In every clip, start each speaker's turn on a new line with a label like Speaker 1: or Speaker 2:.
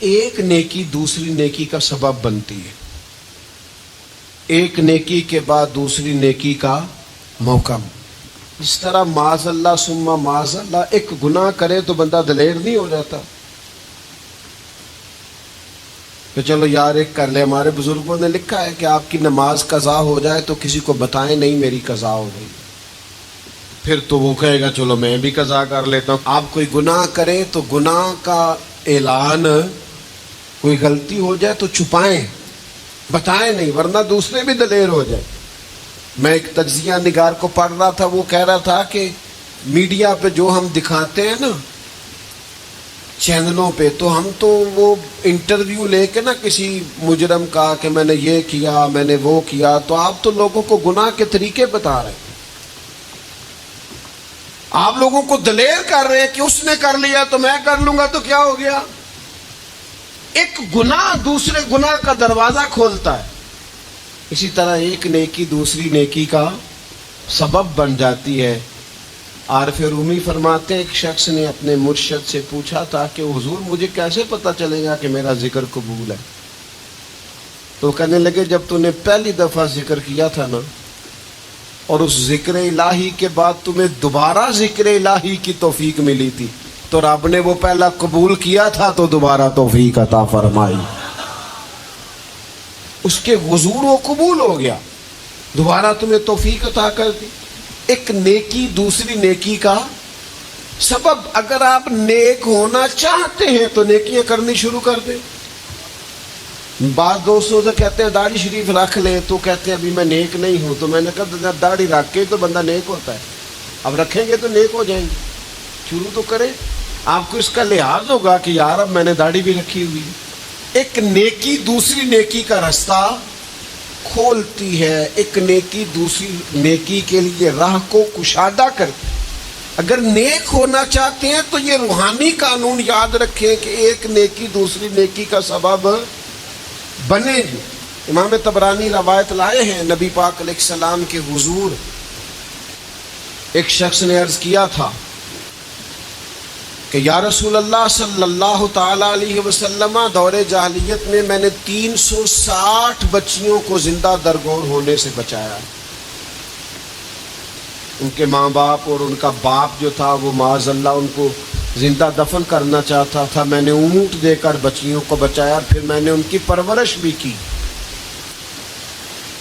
Speaker 1: ایک نیکی دوسری نیکی کا سبب بنتی ہے، ایک نیکی کے بعد دوسری نیکی کا موقع۔ اس طرح معاذ اللہ ثم معاذ اللہ ایک گناہ کرے تو بندہ دلیر نہیں ہو جاتا کہ چلو یار ایک کر لے۔ ہمارے بزرگوں نے لکھا ہے کہ آپ کی نماز قضا ہو جائے تو کسی کو بتائیں نہیں میری قضا ہو گئی، پھر تو وہ کہے گا چلو میں بھی قضا کر لیتا ہوں۔ آپ کوئی گناہ کریں تو گناہ کا اعلان، کوئی غلطی ہو جائے تو چھپائیں، بتائیں نہیں، ورنہ دوسرے بھی دلیر ہو جائے۔ میں ایک تجزیہ نگار کو پڑھ رہا تھا، وہ کہہ رہا تھا کہ میڈیا پہ جو ہم دکھاتے ہیں نا چینلوں پہ، تو ہم تو وہ انٹرویو لے کے نا کسی مجرم کا کہ میں نے یہ کیا میں نے وہ کیا، تو آپ تو لوگوں کو گناہ کے طریقے بتا رہے ہیں، آپ لوگوں کو دلیر کر رہے ہیں کہ اس نے کر لیا تو میں کر لوں گا تو کیا ہو گیا۔ ایک گناہ دوسرے گناہ کا دروازہ کھولتا ہے، اسی طرح ایک نیکی دوسری نیکی کا سبب بن جاتی ہے۔ عارف رومی فرماتے ہیں ایک شخص نے اپنے مرشد سے پوچھا تھا کہ حضور مجھے کیسے پتہ چلے گا کہ میرا ذکر قبول ہے؟ تو کہنے لگے جب تو نے پہلی دفعہ ذکر کیا تھا نا اور اس ذکر الہی کے بعد تمہیں دوبارہ ذکر الہی کی توفیق ملی تھی تو رب نے وہ پہلا قبول کیا تھا تو دوبارہ توفیق عطا فرمائی، اس کے حضور و قبول ہو گیا، دوبارہ تمہیں توفیق عطا کر دی۔ ایک نیکی دوسری نیکی کا سبب۔ اگر آپ نیک ہونا چاہتے ہیں تو نیکیاں کرنی شروع کر دیں۔ بعض دوستوں سے کہتے ہیں داڑھی شریف رکھ لیں، تو کہتے ہیں ابھی میں نیک نہیں ہوں، تو میں نے کہا داڑھی رکھ کے تو بندہ نیک ہوتا ہے، اب رکھیں گے تو نیک ہو جائیں گے، شروع تو کریں۔ آپ کو اس کا لحاظ ہوگا کہ یار اب میں نے داڑھی بھی رکھی ہوئی ہے۔ ایک نیکی دوسری نیکی کا راستہ کھولتی ہے، ایک نیکی دوسری نیکی کے لیے راہ کو کشادہ کرتی ہے۔ اگر نیک ہونا چاہتے ہیں تو یہ روحانی قانون یاد رکھیں کہ ایک نیکی دوسری نیکی کا سبب بنے گی۔ امام طبرانی روایت لائے ہیں نبی پاک علیہ السلام کے حضور ایک شخص نے عرض کیا تھا کہ یا رسول اللہ صلی اللہ تعالی علیہ وسلم، دور جاہلیت میں نے 360 بچیوں کو زندہ درگور ہونے سے بچایا۔ ان کے ماں باپ اور ان کا باپ جو تھا وہ معاذ اللہ ان کو زندہ دفن کرنا چاہتا تھا، میں نے اونٹ دے کر بچیوں کو بچایا، پھر میں نے ان کی پرورش بھی کی۔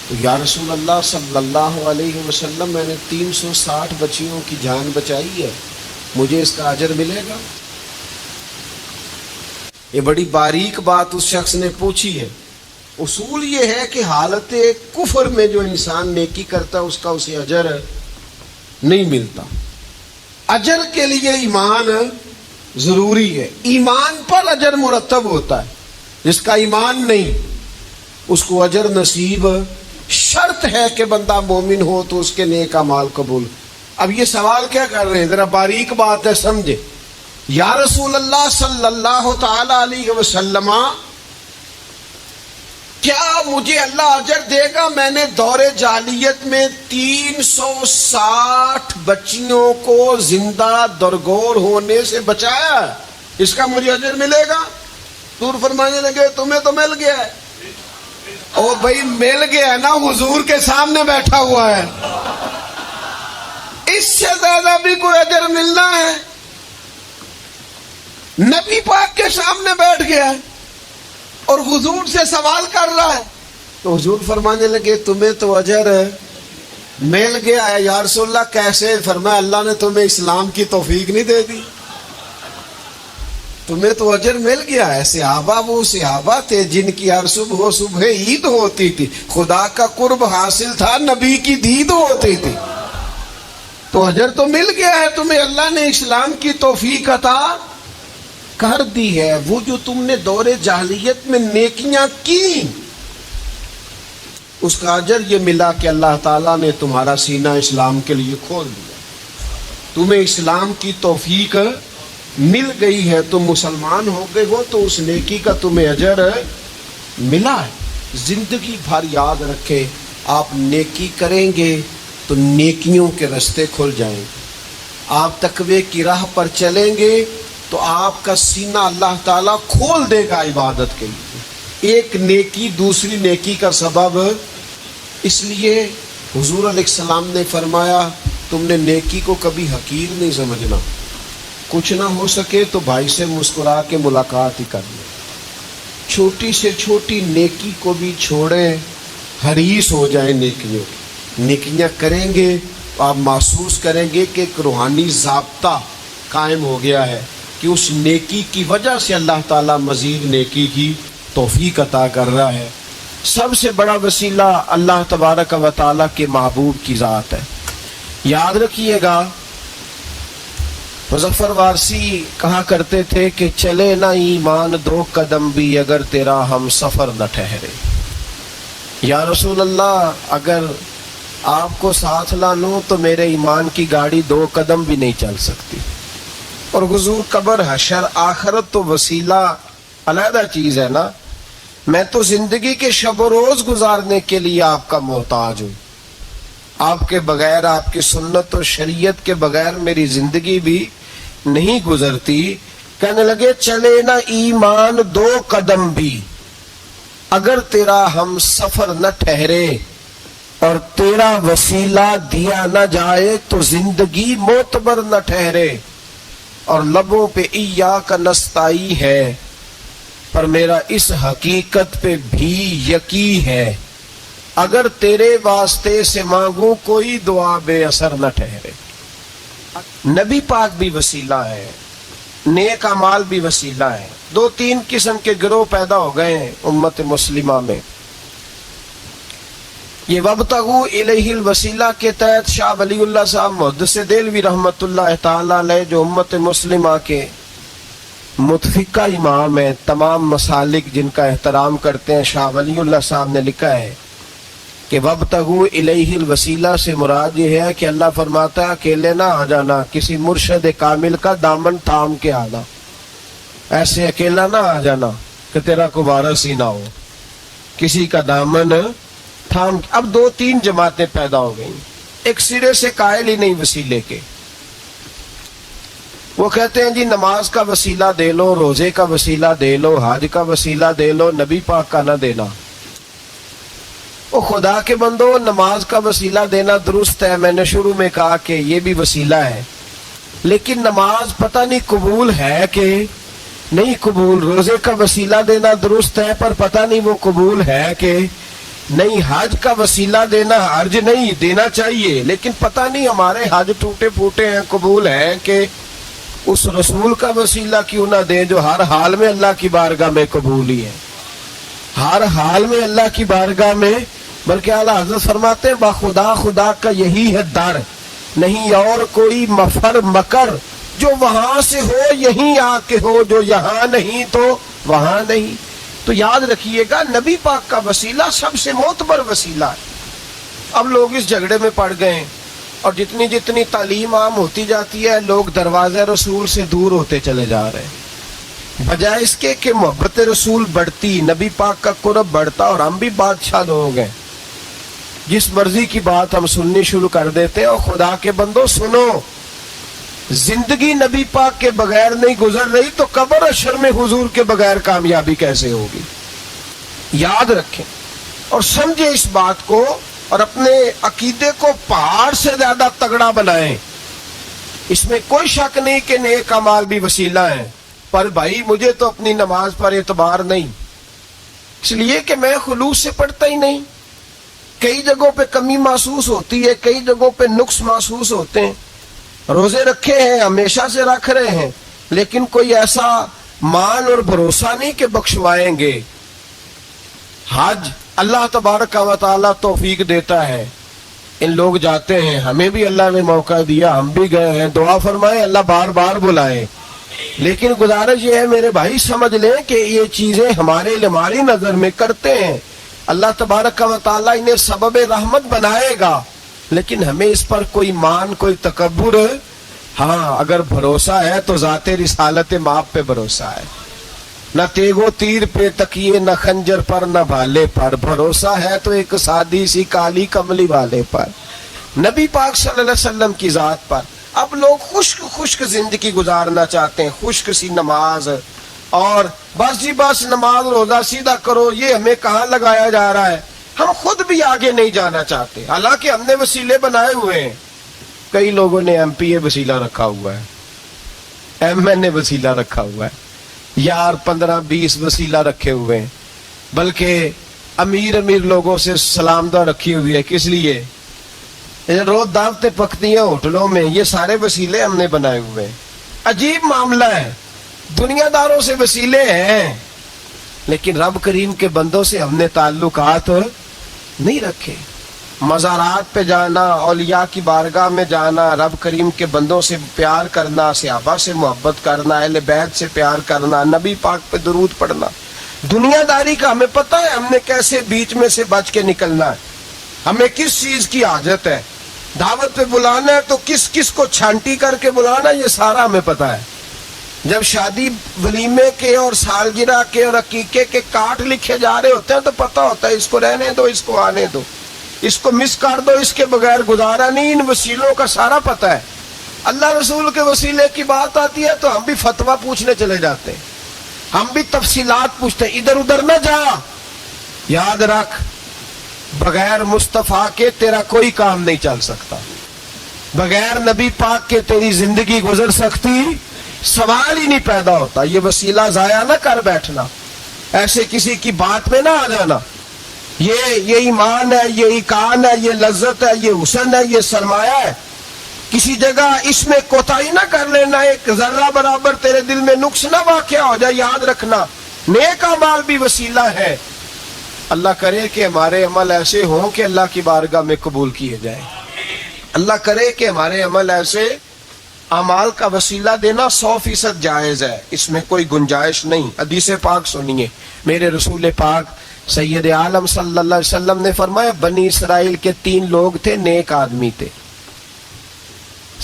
Speaker 1: تو یا رسول اللہ صلی اللہ علیہ وسلم میں نے 360 بچیوں کی جان بچائی ہے، مجھے اس کا اجر ملے گا؟ یہ بڑی باریک بات اس شخص نے پوچھی ہے۔ اصول یہ ہے کہ حالت کفر میں جو انسان نیکی کرتا ہے اس کا اسے اجر نہیں ملتا۔ اجر کے لیے ایمان ضروری ہے، ایمان پر اجر مرتب ہوتا ہے، جس کا ایمان نہیں اس کو اجر نصیب شرط ہے کہ بندہ مومن ہو تو اس کے نیک اعمال قبول۔ اب یہ سوال کیا کر رہے ہیں، ذرا باریک بات ہے سمجھے۔ یا رسول اللہ صلی اللہ تعالی علیہ وسلم، کیا مجھے اللہ اجر دے گا؟ میں نے دور جاہلیت میں 360 بچیوں کو زندہ درگور ہونے سے بچایا، اس کا مجھے اجر ملے گا؟ حضور فرمانے لگے تمہیں تو مل گیا ہے۔ او بھائی مل گیا ہے نا، حضور کے سامنے بیٹھا ہوا ہے، اس سے زیادہ بھی کوئی اجر ملنا ہے؟ نبی پاک کے سامنے بیٹھ گیا ہے اور حضور سے سوال کر رہا ہے، تو حضور فرمانے لگے تمہیں تو اجر مل گیا ہے۔ یا رسول اللہ کیسے؟ فرمایا اللہ نے تمہیں اسلام کی توفیق نہیں دے دی، تمہیں تو اجر مل گیا ہے۔ صحابہ وہ صحابہ تھے جن کی ہر صبح عید ہوتی تھی، خدا کا قرب حاصل تھا، نبی کی دید ہوتی تھی، تو اجر تو مل گیا ہے تمہیں، اللہ نے اسلام کی توفیق عطا کر دی ہے۔ وہ جو تم نے دور جاہلیت میں نیکیاں کی اس کا اجر یہ ملا کہ اللہ تعالیٰ نے تمہارا سینہ اسلام کے لیے کھول دیا، تمہیں اسلام کی توفیق مل گئی ہے، تم مسلمان ہو گئے ہو، تو اس نیکی کا تمہیں اجر ملا ہے۔ زندگی بھر یاد رکھے، آپ نیکی کریں گے تو نیکیوں کے راستے کھل جائیں گے، آپ تقوی کی راہ پر چلیں گے تو آپ کا سینہ اللہ تعالیٰ کھول دے گا عبادت کے لیے، ایک نیکی دوسری نیکی کا سبب۔ اس لیے حضور علیہ السلام نے فرمایا تم نے نیکی کو کبھی حقیر نہیں سمجھنا، کچھ نہ ہو سکے تو بھائی سے مسکرا کے ملاقات ہی کرنا، چھوٹی سے چھوٹی نیکی کو بھی چھوڑیں، حریص ہو جائیں نیکیوں کی۔ نیکیاں کریں گے تو آپ محسوس کریں گے کہ ایک روحانی ضابطہ قائم ہو گیا ہے کہ اس نیکی کی وجہ سے اللہ تعالیٰ مزید نیکی کی توفیق عطا کر رہا ہے۔ سب سے بڑا وسیلہ اللہ تبارک و تعالیٰ کے محبوب کی ذات ہے۔ یاد رکھیے گا، مظفر وارسی کہا کرتے تھے کہ چلے نہ ایمان دو قدم بھی اگر تیرا ہم سفر نہ ٹھہرے۔ یا رسول اللہ، اگر آپ کو ساتھ نہ لوں تو میرے ایمان کی گاڑی 2 قدم بھی نہیں چل سکتی۔ اور حضور قبر حشر آخرت تو وسیلہ علیحدہ چیز ہے نا، میں تو زندگی کے شب و روز گزارنے کے لیے آپ کا محتاج ہوں، آپ کے بغیر، آپ کی سنت و شریعت کے بغیر میری زندگی بھی نہیں گزرتی۔ کہنے لگے چلے نہ ایمان 2 قدم بھی اگر تیرا ہم سفر نہ ٹھہرے اور تیرا وسیلہ دیا نہ جائے تو زندگی معتبر نہ ٹھہرے۔ اور لبوں پہ ایاک نستعین ہے، پر میرا اس حقیقت پہ بھی یقین ہے، اگر تیرے واسطے سے مانگوں کوئی دعا بے اثر نہ ٹھہرے۔ نبی پاک بھی وسیلہ ہے، نیک اعمال بھی وسیلہ ہے۔ 2-3 قسم کے گروہ پیدا ہو گئے ہیں امت مسلمہ میں۔ یہ وابتغوا الیہ الوسیلہ کے تحت شاہ ولی اللہ صاحب محدث دہلوی رحمۃ اللہ تعالی علیہ، جو امت مسلمہ کے متفقہ امام ہیں، تمام مسالک جن کا احترام کرتے ہیں، شاہ ولی اللہ صاحب نے لکھا ہے کہ وابتغوا الیہ الوسیلہ سے مراد یہ ہے کہ اللہ فرماتا ہے اکیلے نہ آ جانا، کسی مرشد کامل کا دامن تھام کے آنا، ایسے اکیلا نہ آ جانا کہ تیرا کو وارث ہی نہ ہو، کسی کا دامن تھام۔ اب 2-3 جماعتیں پیدا ہو گئیں، ایک سرے سے قائل ہی نہیں وسیلے کے۔ وہ کہتے ہیں جی نماز کا وسیلہ دے لو، روزے کا وسیلہ دے لو، حج کا وسیلہ دے لو، نبی پاک کا نہ دینا۔ وہ خدا کے بندو، نماز کا وسیلہ دینا درست ہے، میں نے شروع میں کہا کہ یہ بھی وسیلہ ہے، لیکن نماز پتہ نہیں قبول ہے کہ نہیں قبول۔ روزے کا وسیلہ دینا درست ہے، پر پتہ نہیں وہ قبول ہے کہ نہیں۔ حج کا وسیلہ دینا حرج نہیں، دینا چاہیے، لیکن پتہ نہیں ہمارے حج ٹوٹے پھوٹے ہیں، قبول ہے کہ اس رسول کا وسیلہ کیوں نہ دیں جو ہر حال میں اللہ کی بارگاہ میں قبول ہی ہے، ہر حال میں اللہ کی بارگاہ میں۔ بلکہ اعلیٰ حضرت فرماتے ہیں بخدا خدا کا یہی ہے در، نہیں اور کوئی مفر مکر، جو وہاں سے ہو یہیں آ کے ہو، جو یہاں نہیں تو وہاں نہیں۔ تو یاد رکھیے گا نبی پاک کا وسیلہ سب سے معتبر وسیلہ ہے۔ اب لوگ اس جھگڑے میں پڑ گئے ہیں، اور جتنی جتنی تعلیم عام ہوتی جاتی ہے لوگ دروازہ رسول سے دور ہوتے چلے جا رہے ہیں، بجائے اس کے کہ محبت رسول بڑھتی، نبی پاک کا قرب بڑھتا، اور ہم بھی بادشاہ لوگ ہیں، جس مرضی کی بات ہم سننی شروع کر دیتے ہیں۔ اور خدا کے بندو سنو، زندگی نبی پاک کے بغیر نہیں گزر رہی تو قبر حشر میں حضور کے بغیر کامیابی کیسے ہوگی؟ یاد رکھیں اور سمجھیں اس بات کو، اور اپنے عقیدے کو پہاڑ سے زیادہ تگڑا بنائیں۔ اس میں کوئی شک نہیں کہ نیک اعمال بھی وسیلہ ہیں، پر بھائی مجھے تو اپنی نماز پر اعتبار نہیں، اس لیے کہ میں خلوص سے پڑھتا ہی نہیں، کئی جگہوں پہ کمی محسوس ہوتی ہے، کئی جگہوں پہ نقص محسوس ہوتے ہیں۔ روزے رکھے ہیں، ہمیشہ سے رکھ رہے ہیں، لیکن کوئی ایسا مان اور بھروسہ نہیں کہ بخشوائیں گے۔ حج اللہ تبارک و تعالیٰ توفیق دیتا ہے، ان لوگ جاتے ہیں، ہمیں بھی اللہ نے موقع دیا، ہم بھی گئے ہیں، دعا فرمائے اللہ بار بار بلائے، لیکن گزارش یہ ہے میرے بھائی سمجھ لیں کہ یہ چیزیں ہماری نظر میں کرتے ہیں، اللہ تبارک و تعالیٰ انہیں سبب رحمت بنائے گا، لیکن ہمیں اس پر کوئی مان، کوئی تکبر، ہاں اگر بھروسہ ہے تو ذات رسالت ماپ پہ بھروسہ ہے، نہ تیغ و تیر پہ تکیے، نہ خنجر پر، نہ بھالے پر، بھروسہ ہے تو ایک سادی سی کالی کملی والے پر، نبی پاک صلی اللہ علیہ وسلم کی ذات پر۔ اب لوگ خشک زندگی گزارنا چاہتے ہیں، خشک سی نماز، اور بس جی بس نماز روزہ سیدھا کرو، یہ ہمیں کہاں لگایا جا رہا ہے. ہم خود بھی آگے نہیں جانا چاہتے، حالانکہ ہم نے وسیلے بنائے ہوئے ہیں. کئی لوگوں نے ایم پی اے وسیلہ رکھا ہوا ہے، ایم این اے وسیلہ رکھا ہوا ہے، یار 15-20 وسیلہ رکھے ہوئے ہیں، بلکہ امیر لوگوں سے سلام دعا رکھی ہوئی ہے. کس لیے؟ روز دعوتیں پکتی ہیں ہوٹلوں میں، یہ سارے وسیلے ہم نے بنائے ہوئے ہیں. عجیب معاملہ ہے، دنیا داروں سے وسیلے ہیں لیکن رب کریم کے بندوں سے ہم نے تعلقات نہیں رکھے. مزارات پہ جانا، اولیاء کی بارگاہ میں جانا، رب کریم کے بندوں سے پیار کرنا، صحابہ سے محبت کرنا، اہل بیت سے پیار کرنا، نبی پاک پہ درود پڑھنا، دنیا داری کا ہمیں پتہ ہے ہم نے کیسے بیچ میں سے بچ کے نکلنا ہے، ہمیں کس چیز کی حاجت ہے. دعوت پہ بلانا ہے تو کس کس کو چھانٹی کر کے بلانا، یہ سارا ہمیں پتہ ہے. جب شادی ولیمے کے اور سالگرہ کے اور عقیقے کے کارڈ لکھے جا رہے ہوتے ہیں تو پتہ ہوتا ہے اس کو رہنے دو، اس کو آنے دو، اس کو مس کر دو، اس کے بغیر گزارا نہیں. ان وسیلوں کا سارا پتہ ہے. اللہ رسول کے وسیلے کی بات آتی ہے تو ہم بھی فتویٰ پوچھنے چلے جاتے ہیں، ہم بھی تفصیلات پوچھتے ہیں. ادھر ادھر نہ جا، یاد رکھ بغیر مصطفیٰ کے تیرا کوئی کام نہیں چل سکتا، بغیر نبی پاک کے تیری زندگی گزر سکتی سوال ہی نہیں پیدا ہوتا. یہ وسیلہ ضائع نہ کر بیٹھنا، ایسے کسی کی بات میں نہ آ جانا. یہ ایمان ہے، یہ ایقان ہے، یہ لذت ہے، یہ حسن ہے، یہ سرمایہ ہے. کسی جگہ اس میں کوتاہی نہ کر لینا، ایک ذرہ برابر تیرے دل میں نقص نہ واقع ہو جائے. یاد رکھنا نیک اعمال بھی وسیلہ ہے. اللہ کرے کہ ہمارے عمل ایسے ہوں کہ اللہ کی بارگاہ میں قبول کیے جائیں. اللہ کرے کہ ہمارے عمل ایسے، اعمال کا وسیلہ دینا 100% جائز ہے، اس میں کوئی گنجائش نہیں. حدیث پاک سنیے، میرے رسول پاک سید عالم صلی اللہ علیہ وسلم نے فرمایا بنی اسرائیل کے 3 لوگ تھے، نیک آدمی تھے.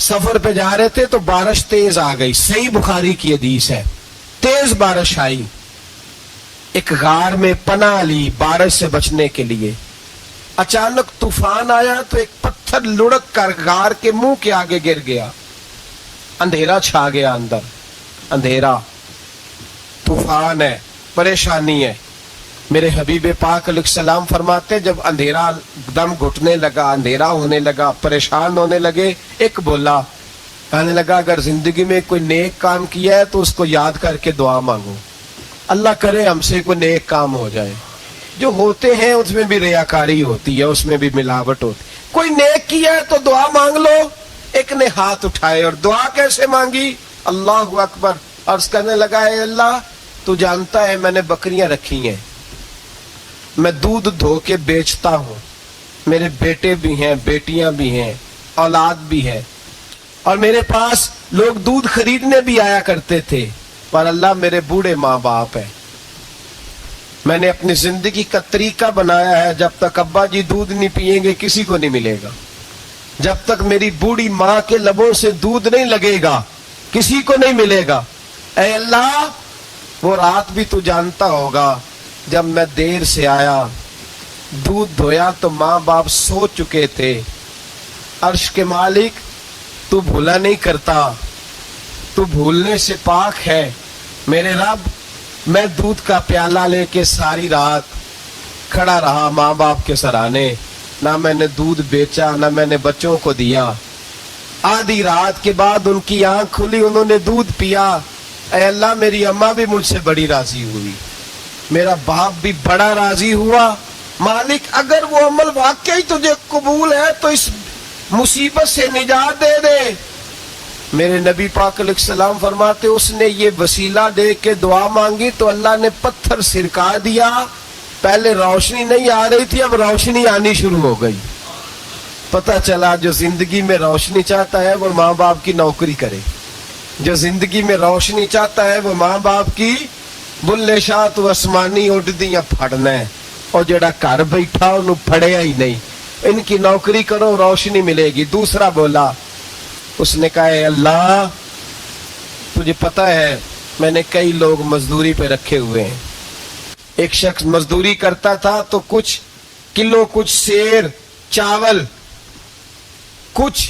Speaker 1: سفر پہ جا رہے تھے تو بارش تیز آ گئی، صحیح بخاری کی حدیث ہے. تیز بارش آئی، ایک غار میں پناہ لی بارش سے بچنے کے لیے. اچانک طوفان آیا تو ایک پتھر لڑک کر غار کے منہ کے آگے گر گیا. اندھیرا چھا گیا، اندر اندھیرا، طوفان ہے، پریشانی ہے. میرے حبیب پاک علیہ السلام فرماتے جب اندھیرا دم گھٹنے لگا، اندھیرا ہونے لگا، پریشان ہونے لگے، ایک بولا، کہنے لگا اگر زندگی میں کوئی نیک کام کیا ہے تو اس کو یاد کر کے دعا مانگو. اللہ کرے ہم سے کوئی نیک کام ہو جائے. جو ہوتے ہیں اس میں بھی ریاکاری ہوتی ہے، اس میں بھی ملاوٹ ہوتی. کوئی نیک کیا ہے تو دعا مانگ لو. ایک نے ہاتھ اٹھائے اور دعا کیسے مانگی؟ اللہ اکبر. عرض کرنے لگا اے اللہ تو جانتا ہے میں نے بکریاں رکھی ہیں، میں دودھ دھو کے بیچتا ہوں، میرے بیٹے بھی ہیں، بیٹیاں بھی ہیں، اولاد بھی ہے، اور میرے پاس لوگ دودھ خریدنے بھی آیا کرتے تھے، پر اللہ میرے بوڑھے ماں باپ ہیں. میں نے اپنی زندگی کا طریقہ بنایا ہے جب تک ابا جی دودھ نہیں پیئیں گے کسی کو نہیں ملے گا، جب تک میری بوڑھی ماں کے لبوں سے دودھ نہیں لگے گا کسی کو نہیں ملے گا. اے اللہ وہ رات بھی تو جانتا ہوگا جب میں دیر سے آیا، دودھ دھویا تو ماں باپ سو چکے تھے. عرش کے مالک تو بھولا نہیں کرتا، تو بھولنے سے پاک ہے. میرے رب میں دودھ کا پیالہ لے کے ساری رات کھڑا رہا ماں باپ کے سرانے، نہ میں نے دودھ بیچا نہ میں نے بچوں کو دیا. آدھی رات کے بعد ان کی آنکھ کھلی، انہوں نے دودھ پیا. اے اللہ میری اماں بھی مجھ سے بڑی راضی ہوئی، میرا باپ بھی بڑا راضی ہوا. مالک اگر وہ عمل واقعی تجھے قبول ہے تو اس مصیبت سے نجات دے دے. میرے نبی پاک علیہ السلام فرماتے اس نے یہ وسیلہ دے کے دعا مانگی تو اللہ نے پتھر سرکا دیا. پہلے روشنی نہیں آ رہی تھی، اب روشنی آنی شروع ہو گئی. پتہ چلا جو زندگی میں روشنی چاہتا ہے وہ ماں باپ کی نوکری کرے، جو زندگی میں روشنی چاہتا ہے وہ ماں باپ کی بلے شاہ تو آسمانی اڈدیاں پھڑنا ہے، اور جڑا گھر بیٹھا انہوں پھڑیا ہی نہیں. ان کی نوکری کرو روشنی ملے گی. دوسرا بولا، اس نے کہا اے اللہ تجھے پتہ ہے میں نے کئی لوگ مزدوری پہ رکھے ہوئے ہیں. ایک شخص مزدوری کرتا تھا تو کچھ کلو کچھ سیر چاول کچھ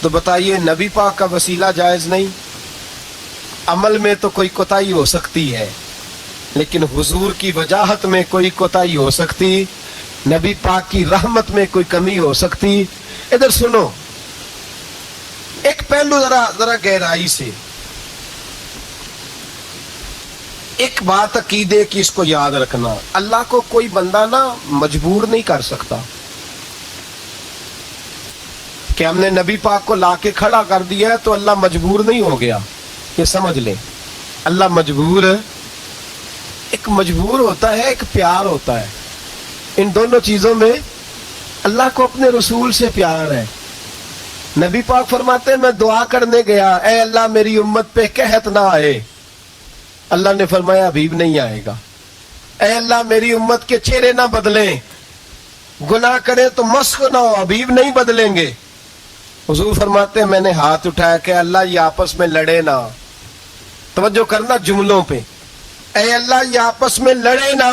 Speaker 1: تو بتائیے نبی پاک کا وسیلہ جائز نہیں؟ عمل میں تو کوئی کوتاہی ہو سکتی ہے، لیکن حضور کی وجاہت میں کوئی کوتاہی ہو سکتی، نبی پاک کی رحمت میں کوئی کمی ہو سکتی؟ ادھر سنو، ایک پہلو ذرا گہرائی سے، ایک بات عقیدے کی اس کو یاد رکھنا، اللہ کو کوئی بندہ نا مجبور نہیں کر سکتا کہ ہم نے نبی پاک کو لا کے کھڑا کر دیا ہے تو اللہ مجبور نہیں ہو گیا، یہ سمجھ لیں۔ اللہ مجبور، ایک مجبور ہوتا ہے، ایک پیار ہوتا ہے، ان دونوں چیزوں میں اللہ کو اپنے رسول سے پیار ہے۔ نبی پاک فرماتے ہیں میں دعا کرنے گیا، اے اللہ میری امت پہ قحط نہ آئے، اللہ نے فرمایا حبیب نہیں آئے گا۔ اے اللہ میری امت کے چہرے نہ بدلیں، گناہ کرے تو مسخ نہ ہو، حبیب نہیں بدلیں گے۔ حضور فرماتے ہیں میں نے ہاتھ اٹھایا کہ اللہ یہ آپس میں لڑے نہ، توجہ کرنا جملوں پہ، اے اللہ یہ آپس میں لڑے نہ۔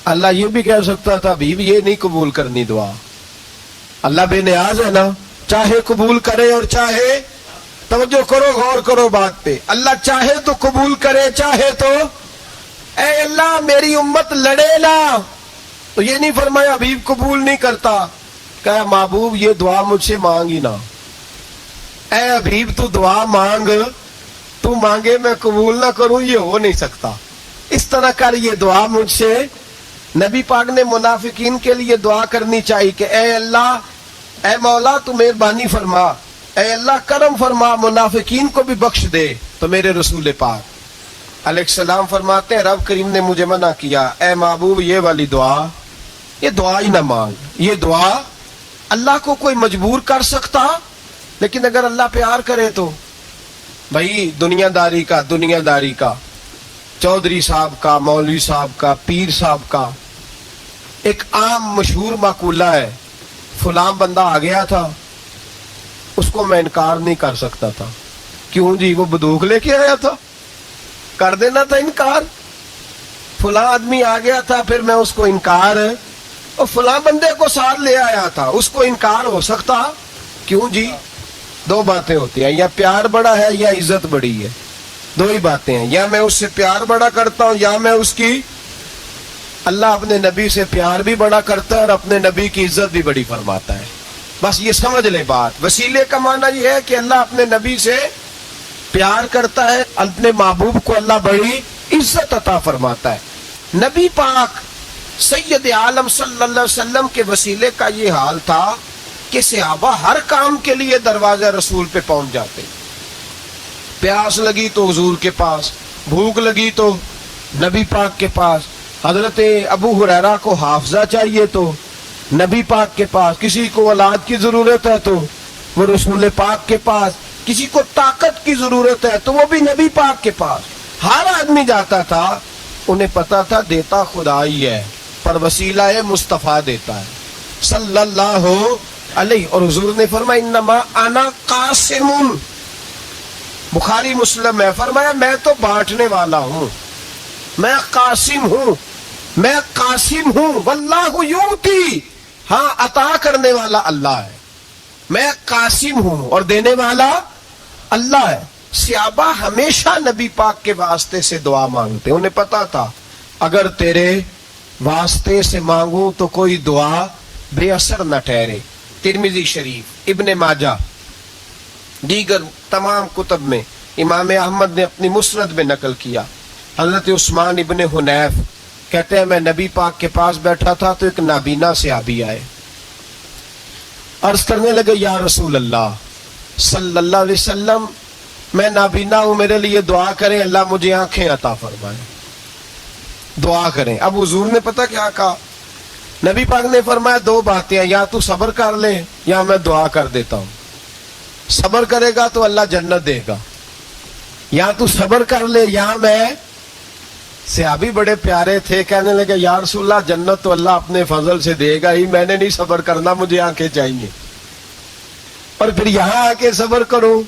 Speaker 1: اللہ یہ بھی کہہ سکتا تھا حبیب یہ نہیں قبول کرنی دعا، اللہ بے نیاز ہے نا، چاہے قبول کرے اور چاہے، توجہ کرو غور کرو بات پہ، اللہ چاہے تو قبول کرے چاہے تو، اے اللہ میری امت لڑے نہ، تو یہ نہیں فرمایا حبیب قبول نہیں کرتا، کہا محبوب یہ دعا مجھ سے مانگ ہی نہ، اے حبیب تو دعا مانگ، تو مانگے میں قبول نہ کروں، یہ ہو نہیں سکتا، اس طرح کر یہ دعا مجھ سے۔ نبی پاک نے منافقین کے لیے دعا کرنی چاہیے کہ اے اللہ، اے مولا تو مہربانی فرما، اے اللہ کرم فرما، منافقین کو بھی بخش دے۔ تو میرے رسول پاک علیہ السلام فرماتے ہیں رب کریم نے مجھے منع کیا، اے محبوب یہ والی دعا، یہ دعا ہی نہ مانگ، یہ دعا اللہ کو کوئی مجبور کر سکتا، لیکن اگر اللہ پیار کرے تو، بھائی دنیا داری کا چودھری صاحب کا، مولوی صاحب کا، پیر صاحب کا ایک عام مشہور مقولہ ہے، فلاں بندہ آ گیا تھا اس کو میں انکار نہیں کر سکتا تھا، کیوں جی وہ بندوق لے کے آیا تھا، کر دینا تھا انکار، فلاں آدمی آ گیا تھا پھر میں اس کو انکار، اور فلاں بندے کو ساتھ لے آیا تھا اس کو انکار ہو سکتا، کیوں جی؟ دو باتیں ہوتی ہیں، یا پیار بڑا ہے یا عزت بڑی ہے، دو ہی باتیں ہیں، یا میں اس سے پیار بڑا کرتا ہوں یا میں اس کی، اللہ اپنے نبی سے پیار بھی بڑا کرتا ہے اور اپنے نبی کی عزت بھی بڑی فرماتا ہے، بس یہ سمجھ لے بات۔ وسیلے کا معنی یہ ہے کہ اللہ اپنے نبی سے پیار کرتا ہے، اپنے محبوب کو اللہ بڑی عزت عطا فرماتا ہے۔ نبی پاک سید عالم صلی اللہ علیہ وسلم کے وسیلے کا یہ حال تھا کہ صحابہ ہر کام کے لیے دروازہ رسول پہ پہنچ جاتے، پیاس لگی تو حضور کے پاس، بھوک لگی تو نبی پاک کے پاس، حضرت ابو ہریرہ کو حافظہ چاہیے تو نبی پاک کے پاس، کسی کو اولاد کی ضرورت ہے تو وہ رسول پاک کے پاس، کسی کو طاقت کی ضرورت ہے تو وہ بھی نبی پاک کے پاس، ہر آدمی جاتا تھا، انہیں پتا تھا دیتا خدا ہی ہے پر وسیلہ مصطفیٰ دیتا ہے صلی اللہ علیہ، اور حضور نے فرمایا انما انا قاسم، بخاری مسلم میں فرمایا میں تو بانٹنے والا ہوں، میں قاسم ہوں، واللہ یؤتی، ہاں عطا کرنے والا اللہ ہے، میں قاسم ہوں اور دینے والا اللہ ہے۔ صحابہ ہمیشہ نبی پاک کے واسطے سے دعا مانگتے، انہیں پتا تھا اگر تیرے واسطے سے مانگوں تو کوئی دعا بے اثر نہ ٹھہرے۔ ترمذی شریف، ابن ماجہ، دیگر تمام کتب میں امام احمد نے اپنی مسند میں نقل کیا، حضرت عثمان ابن حنیف کہتے ہیں میں نبی پاک کے پاس بیٹھا تھا تو ایک نابینا صحابی آئے، عرض کرنے لگے یا رسول اللہ صلی اللہ علیہ وسلم میں نابینا ہوں، میرے لیے دعا کریں اللہ مجھے آنکھیں عطا فرمائے، دعا کریں۔ اب حضور نے پتہ کیا کہا، نبی پاک نے فرمایا دو باتیں ہیں، یا تو صبر کر لے یا میں دعا کر دیتا ہوں، صبر کرے گا تو اللہ جنت دے گا، یا تو صبر کر لے یا میں۔ صحابی بڑے پیارے تھے، کہنے لگے یا رسول اللہ جنت تو اللہ اپنے فضل سے دے گا ہی، میں نے نہیں صبر کرنا، مجھے آنکھیں چاہیے، اور پھر یہاں آ کے صبر کروں،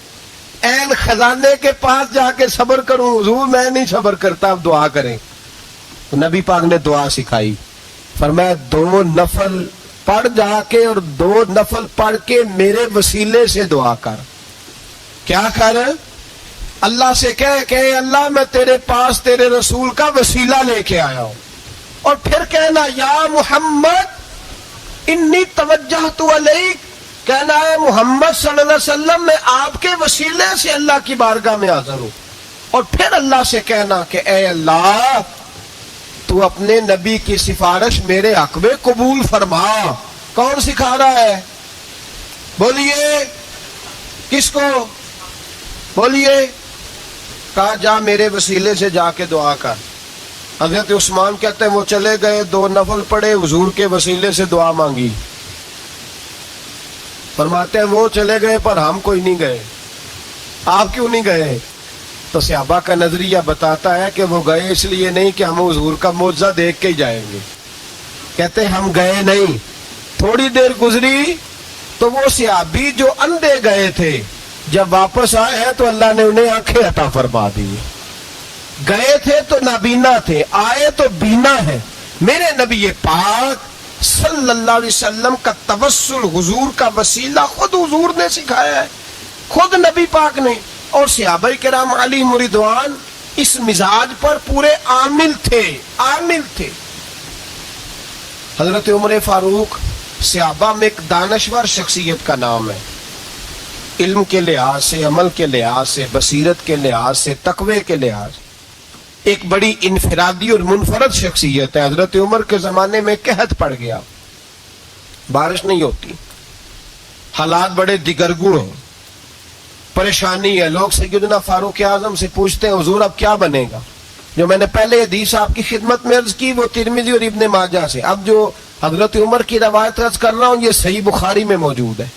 Speaker 1: این خزانے کے پاس جا کے صبر کروں، حضور میں نہیں صبر کرتا، اب دعا کریں۔ تو نبی پاک نے دعا سکھائی، فرمایا دو نفل پڑھ جا کے اور 2 نفل پڑھ کے میرے وسیلے سے دعا کر. کیا کر؟ اللہ سے کہہ کہ اللہ میں تیرے پاس تیرے رسول کا وسیلہ لے کے آیا ہوں. اور پھر کہنا یا محمد انی توجہت الیک، کہنا ہے محمد صلی اللہ علیہ وسلم میں آپ کے وسیلے سے اللہ کی بارگاہ میں حاضر ہوں. اور پھر اللہ سے کہنا کہ اے اللہ تو اپنے نبی کی سفارش میرے حق میں قبول فرما. کون سکھا رہا ہے؟ بولیے کس کو؟ بولیے. کہا جا میرے وسیلے سے جا کے دعا کر. حضرت عثمان کہتے ہیں وہ چلے گئے، 2 نفل پڑھے، حضور کے وسیلے سے دعا مانگی. فرماتے ہیں وہ چلے گئے پر ہم کوئی نہیں گئے. آپ کیوں نہیں گئے؟ تو صحابہ کا نظریہ بتاتا ہے کہ وہ گئے اس لیے نہیں کہ ہم حضور کا معجزہ دیکھ کے ہی جائیں گے. کہتے ہیں ہم گئے نہیں. تھوڑی دیر گزری تو وہ صحابی جو اندھے گئے تھے جب واپس آئے ہیں تو اللہ نے انہیں آنکھیں عطا فرما دی. گئے تھے تو نابینا تھے، آئے تو بینا ہے. میرے نبی پاک صلی اللہ علیہ وسلم کا توسل، حضور کا وسیلہ خود حضور نے سکھایا ہے، خود نبی پاک نے. اور صحابہ کرام علیہم رضوان اس مزاج پر پورے عامل تھے. حضرت عمر فاروق صحابہ میں ایک دانشور شخصیت کا نام ہے. علم کے لحاظ سے، عمل کے لحاظ سے، بصیرت کے لحاظ سے، تقوی کے لحاظ سے ایک بڑی انفرادی اور منفرد شخصیت ہے. حضرت عمر کے زمانے میں قحط پڑ گیا، بارش نہیں ہوتی، حالات بڑے دگرگوں ہیں، پریشانی ہے. لوگ سیدنا فاروق اعظم سے پوچھتے ہیں حضور اب کیا بنے گا؟ جو میں نے پہلے حدیث آپ کی خدمت میں عرض کی وہ ترمذی اور ابن ماجہ سے. اب جو حضرت عمر کی روایت عرض کر رہا ہوں یہ صحیح بخاری میں موجود ہے.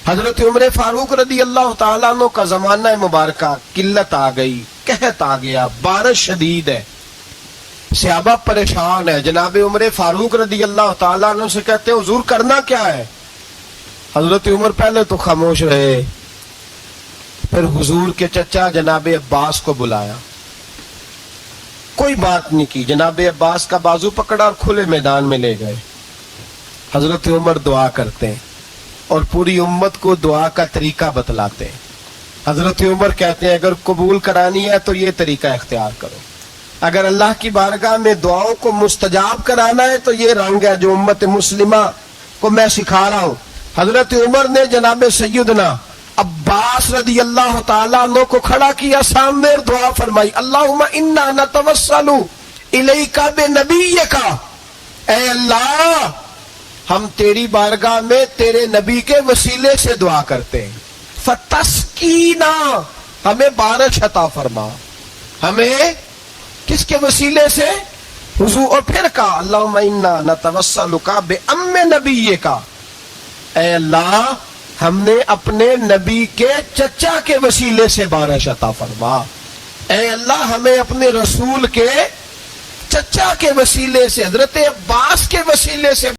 Speaker 1: حضرت عمر فاروق رضی اللہ تعالیٰ عنہ کا زمانہ مبارکہ، قلت آ گئی، قحط آ گیا، بارش شدید ہے، صحابہ پریشان ہے. جناب عمر فاروق رضی اللہ تعالیٰ عنہ سے کہتے ہیں حضور کرنا کیا ہے؟ حضرت عمر پہلے تو خاموش رہے، پھر حضور کے چچا جناب عباس کو بلایا، کوئی بات نہیں کی. جناب عباس کا بازو پکڑا اور کھلے میدان میں لے گئے. حضرت عمر دعا کرتے ہیں اور پوری امت کو دعا کا طریقہ بتلاتے ہیں. حضرت عمر کہتے ہیں اگر قبول کرانی ہے تو یہ طریقہ اختیار کرو، اگر اللہ کی بارگاہ میں دعاؤں کو مستجاب کرانا ہے تو یہ رنگ ہے جو امت مسلمہ کو میں سکھا رہا ہوں. حضرت عمر نے جناب سیدنا عباس رضی اللہ تعالیٰ عنہ کو کھڑا کیا سامنے، دعا فرمائی اللہم انا نتوسل الیک بنبیک، اے اللہ ہم تیری بارگاہ میں تیرے نبی کے وسیلے سے دعا کرتے ہیں. فتسقینا، ہمیں بارش عطا فرما. ہمیں کس کے وسیلے سے؟ حضور. اور پھر کہا اللہم انا نتوسلک بام نبیک، اے اللہ ہم نے اپنے نبی کے چچا کے وسیلے سے بارش عطا فرما. اے اللہ ہمیں اپنے رسول کے چچا کے وسیلے سے، حضرت عباس کے وسیلے سے